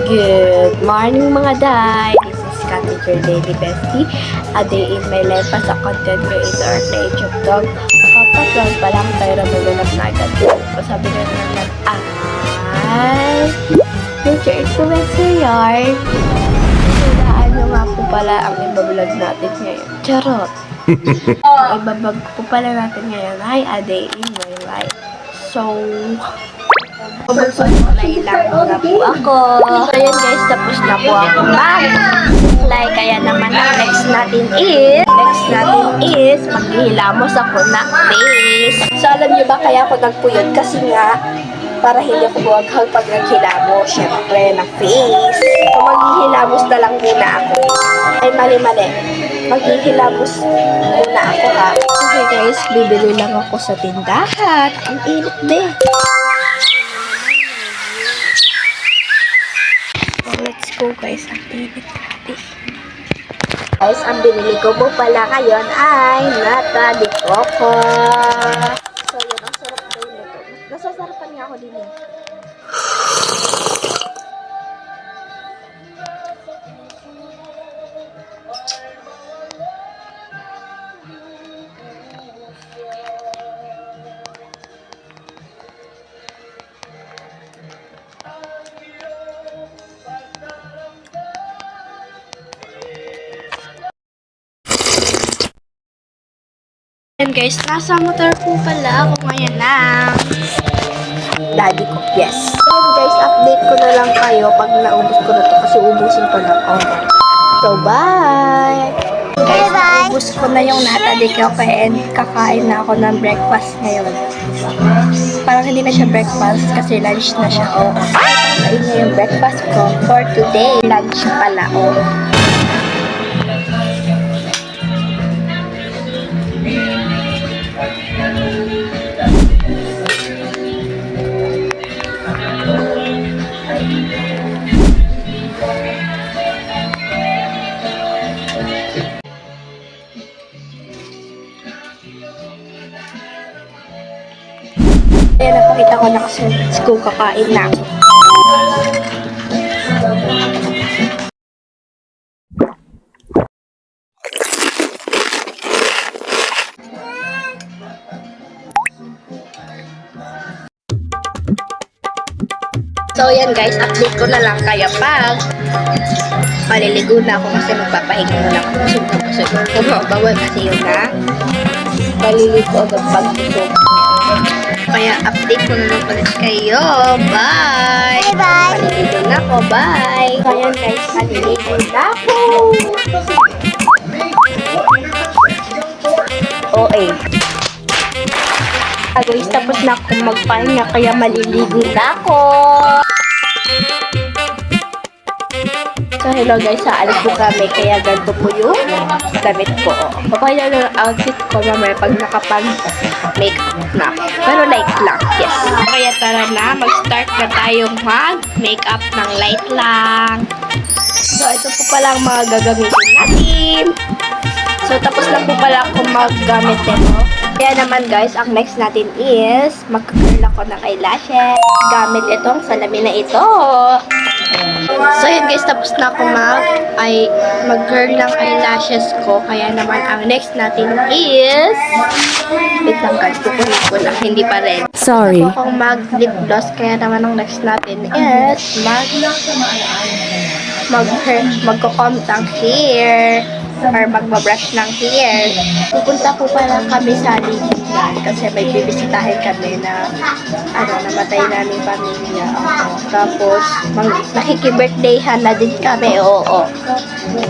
Good morning mga day! This is Kati, your daily bestie. A day in my life as a content creator at the age of dog. Kapag pa lang pero maganap na agad. Pasabi na naman ay future influencer yarn. Hulaan nyo nga po pala ang ibablog natin ngayon. Charot! Ang ibabag po pala natin ngayon ay a day in my life. So, kulay lang na po ako. So yun guys, tapos na po ako mag-fly. Kaya naman ang next natin is maghihilamos ako ng face. So alam nyo ba kaya ako nagpuyod? Kasi nga, para hindi ako buwaghag pag naghilamos. Syempre, ng face. So maghihilamos na lang muna ako. Ay, mali-mali. Maghihilamos muna ako ha. Okay guys, bibili lang ako sa tindahan. Ang init din. Let's go guys, ang init grabe. Guys, ang binili ko po pala ngayon ay nata de coco. So yun, ang sarap daw nito. Nasasarapan nga ako din eh. And guys, nasa motor po pala ako ngayon ng daddy ko. Yes. And guys, update ko na lang kayo pag naubos ko na to kasi ubusin ko na ako. So, bye! Guys, naubos ko na yung nata de coco and kakain na ako ng breakfast ngayon. Parang hindi na siya breakfast kasi lunch na siya. Oh, kain niya yung breakfast ko for today. Lunch pala. Oh. Kaya napakita ko na kasi school kakain na ako. So yan guys, update ko na lang kayo pag maliligo na ako kasi magpapahinga muna ako. Bawal kasi yun na maliligo agad pag busog. Kaya update ko na lang ulit kayo. Bye! Bye! Maliligo na ako. Bye! So yan guys, maliligo na ako. Okay. Guys, tapos na akong magpahinga kaya maliligo na ako. So hello guys, aalis po kami kaya ganito po yung damit ko. Papaya lang ang outfit ko mamaya pag nakapag-makeup na. Pero light lang, yes. Kaya tara na, mag-start na tayong mag-makeup ng light lang. So ito po pala ang mga gagamitin natin. So tapos na po pala akong maggamit nito. Kaya naman guys, ang next natin is mag-curl ako ng eyelashes gamit itong salamin na ito. So yun guys, tapos na ako mag-curl ng eyelashes ko. Kaya naman ang next natin is wait lang guys, kukunin ko na, hindi pa rin. Sorry. Ako akong mag-lip gloss, kaya naman ang next natin is magko-comb ng hair or magbabrush ng hair. Pupunta po pala kami sa Ligitan kasi may bibisitahin kami na namatay naming pamilya. Tapos nakiki-birthdayhan na din kami. Oo.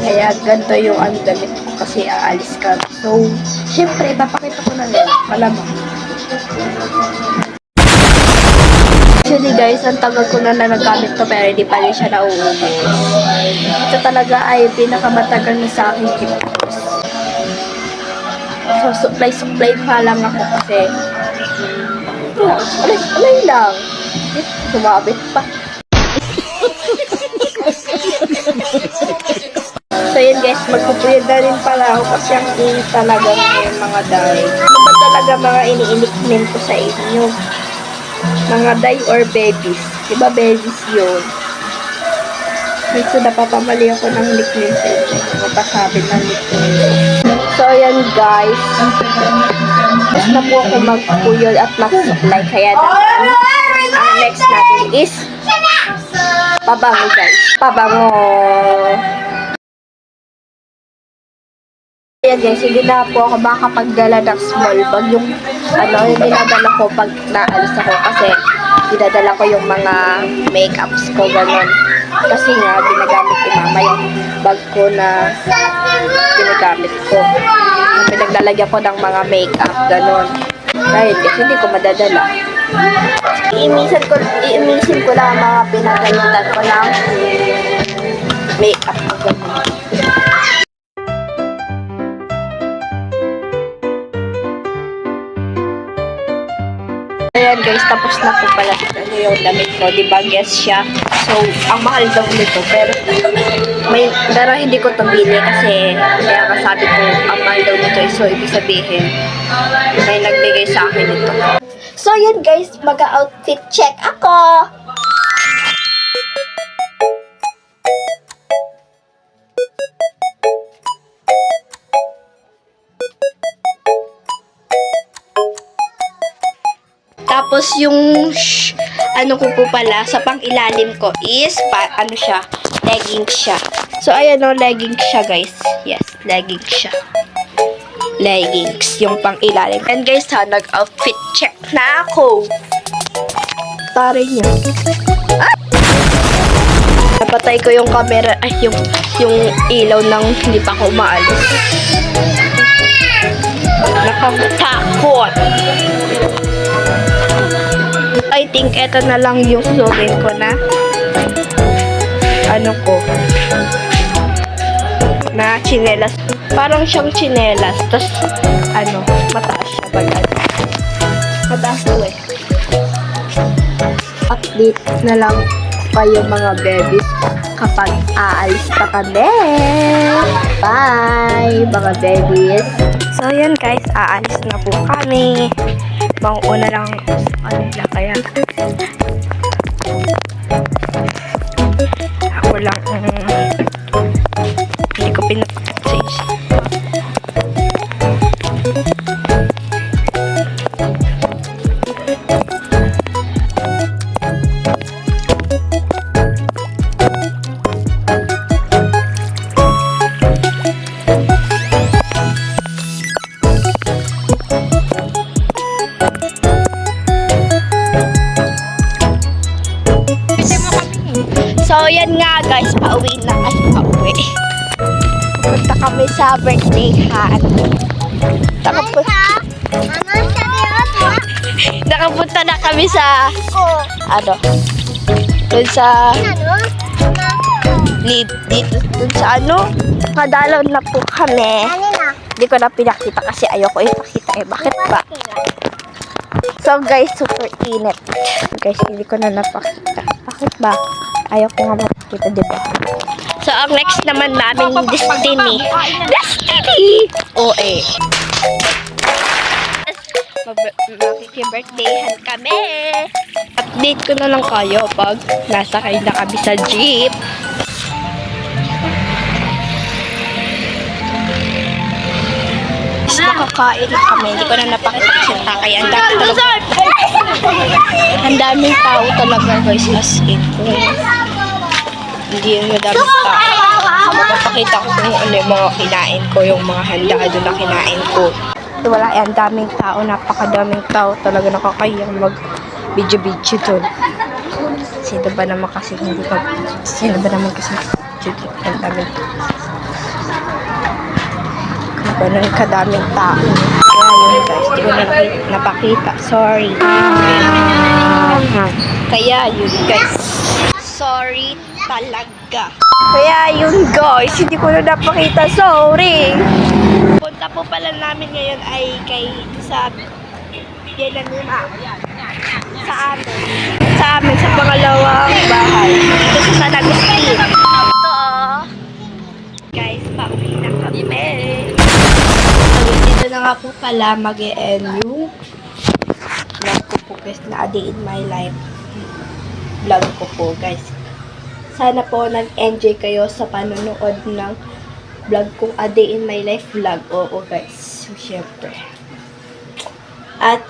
Kaya ganito yung damit ko kasi aalis kami. So, syempre, papakita ko na rin. Malamang. Actually guys, ang tagal ko na nagamit to pero hindi pa rin siya nauubos. Ito talaga ay pinakamatagal na sa aking gift. So, supply pa lang ako kasi supply lang. Sumabit pa. So yun guys, magpupuyod na rin pala ako kasi ang init talaga ngayon mga day. Ano ba talaga mga iniinikmin ko sa inyo? Mga day or babies. Diba babies yun? Dito napapamali ako ng nickname sa inyo. Mapasabi ng nickname. So, ayan guys. Tapos na po ako magpuyol at mag-supply. Kaya naman, ang next natin is pabango guys. Pabango. Ayan guys, hindi na po ako makakapagdala ng small bag. Yung yung dinadala ko pag naalis ako kasi dinadala ko yung mga makeups ko, gano'n. Kasi nga, ginagamit ni mama yung bag ko na ginagamit ko. Pinaglalagyan ko ng mga makeup, gano'n. Dahil kasi hindi ko madadala. Iimisin ko lang ang mga pinagalitan ko ng makeup ko, gano'n. Ayan guys, tapos na po pala yung damit ko. Diba, guess siya. So, ang mahal daw nito. Pero hindi ko ito bili kasi kaya kasabi ko, ang mahal daw nito. So, ibig sabihin, may nagbigay sa akin ito. So, yun guys, mag-outfit check ako. Tapos yung ko po pala sa pang-ilalim ko is leggings siya. So ayan leggings siya guys. Yes, leggings siya. Leggings yung pang-ilalim. And guys nag-outfit check na ako. Pare niya. Ah! Napatay ko yung camera, yung ilaw ng hindi pa ako umaalis. Nakatakot. I think eto na lang yung susukin ko na na chinelas. Parang siyang chinelas. Tapos mataas siya bagay. Mataas ko eh. Update na lang kayo mga babies kapag aalis na kami. Bye mga babies. So yun guys, aalis na po kami. Mauuna lang sa kanila kaya ako lang hindi ko pinag-change. So, yan nga guys, pauwi. Punta kami sa birthday hat. Nakapunta na kami sa dun sa dun sa kadalaw na po kami. Hindi ko na pinakita kasi ayoko ipakita bakit ba? So guys, super init. Guys, hindi ko na napakita. Bakit ba? Ayaw ko nga makikita, diba? So, ang next naman namin Destiny. OA. Makikibirthdayhan kami. Update ko na lang kayo pag nasakay na kami sa jeep. Nakakain na kami. Hindi ko na napakita kasi takay. Ang daming tao talaga guys, as in. Hindi yung madaming tao. Magpapakita ko kung ano yung mga kinain ko, yung mga handa na kinain ko. Wala yan, daming tao, napakadaming tao. Talaga nakakayang mag-video dun. Sino ba naman kasi ang daming ganun kadaming tao. Kaya yun guys, di ko na napakita. Sorry. Kaya yun guys. Sorry talaga. Kaya yun guys, hindi ko na napakita. Sorry. Punta po pala namin ngayon ay sa amin sa pangalawang bahay. Dito sa San Agustin. Ito guys, pauwi na kami. Dito na nga po pala mag-e-end yung vlog ko po guys na A Day in My Life vlog ko po guys. Sana po nag-enjoy kayo sa panonood ng vlog kong A Day in My Life vlog. Oo guys, syempre. At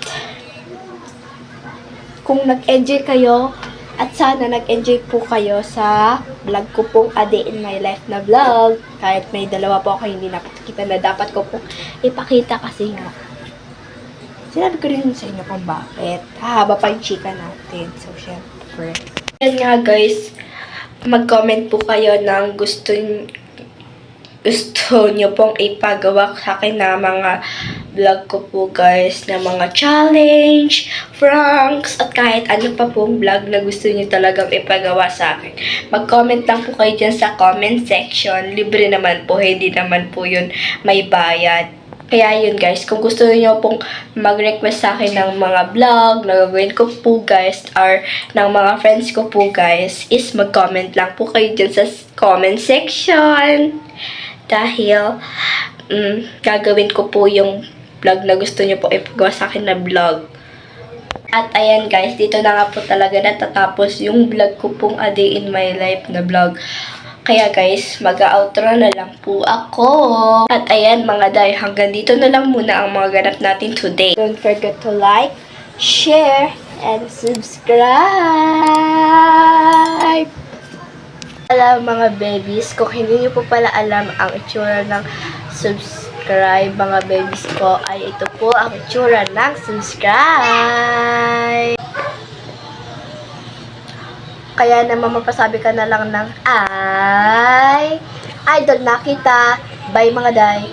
kung nag-enjoy kayo, at sana nag-enjoy po kayo sa vlog ko pong A Day in My Life na vlog. Kahit may dalawa po ako hindi napakita na dapat ko po ipakita kasi nga. Sinabi ko rin sa inyo kung bakit. Hahaba pa yung chika natin. So, syempre. Yan nga guys, mag-comment po kayo ng gusto nyo pong ipagawa sa akin na mga vlog ko po guys, na mga challenge, pranks, at kahit ano pa pong vlog na gusto nyo talagang ipagawa sa akin. Mag-comment lang po kayo dyan sa comment section. Libre naman po, hindi naman po yun may bayad. Kaya yun guys, kung gusto niyo pong mag-request sa akin ng mga vlog na gagawin ko po guys, or ng mga friends ko po guys, is mag-comment lang po kayo dyan sa comment section. Dahil, gagawin ko po yung vlog na gusto niyo po ipagawa sa akin na vlog. At ayan guys, dito na nga po talaga natatapos yung vlog ko pong A Day in My Life na vlog. Kaya guys, mag-outro na lang po ako. At ayan mga day, hanggang dito na lang muna ang mga ganap natin today. Don't forget to like, share, and subscribe! Alam mga babies, kung hindi niyo po pala alam ang itsura ng subscribe mga babies ko, ay ito po ang itsura ng subscribe. Kaya naman mapasabi ka na lang ng ay idol na kita. Bye mga day.